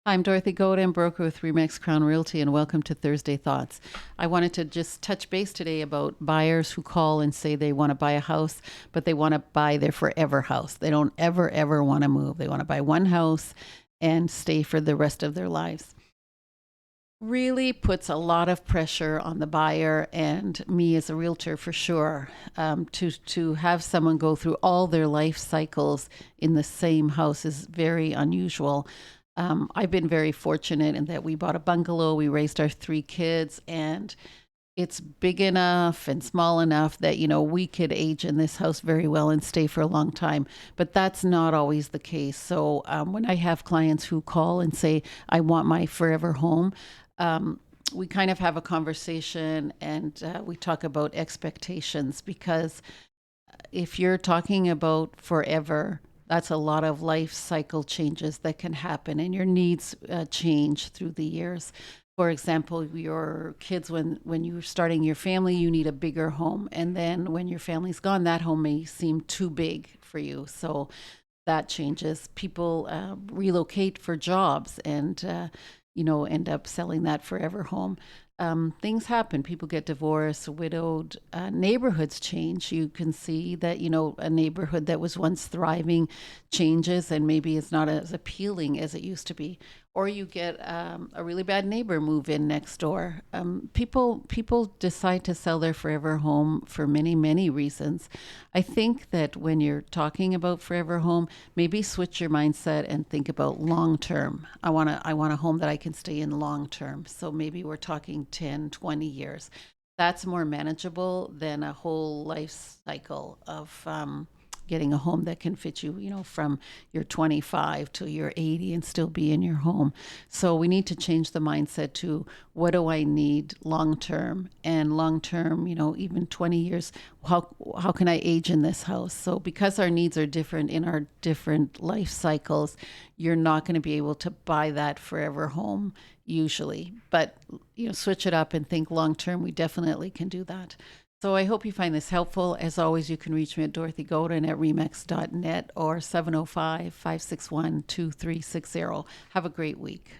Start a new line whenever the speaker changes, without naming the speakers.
I'm Dorothy Godin, broker with Remax Crown Realty, and welcome to Thursday Thoughts. I wanted to just touch base today about buyers who call and say they want to buy a house, but they want to buy their forever house. They don't ever want to move. They want to buy one house and stay for the rest of their lives. Really puts a lot of pressure on the buyer and me as a realtor for sure, to have someone go through all their life cycles in the same house is very unusual. I've been very fortunate in that we bought a bungalow, we raised our 3 kids, and it's big enough and small enough that, we could age in this house very well and stay for a long time. But that's not always the case. So when I have clients who call and say, I want my forever home, we kind of have a conversation and we talk about expectations, because if you're talking about forever, that's a lot of life cycle changes that can happen, and your needs change through the years. For example, your kids, when you're starting your family, you need a bigger home. And then when your family's gone, that home may seem too big for you. So that changes. People relocate for jobs and, end up selling that forever home. Things happen. People get divorced, widowed, neighborhoods change. You can see that, a neighborhood that was once thriving changes and maybe it's not as appealing as it used to be. Or you get a really bad neighbor move in next door. People decide to sell their forever home for many reasons. I think that when you're talking about forever home, maybe switch your mindset and think about long term. I want a home that I can stay in long term. So maybe we're talking 10, 20 years. That's more manageable than a whole life cycle of getting a home that can fit you, from your 25 to your 80 and still be in your home. So we need to change the mindset to, what do I need long term? And long term, even 20 years, how can I age in this house? So because our needs are different in our different life cycles, you're not going to be able to buy that forever home usually. But, switch it up and think long term. We definitely can do that. So I hope you find this helpful. As always, you can reach me at Dorothy Godin at remax.net or 705-561-2360. Have a great week.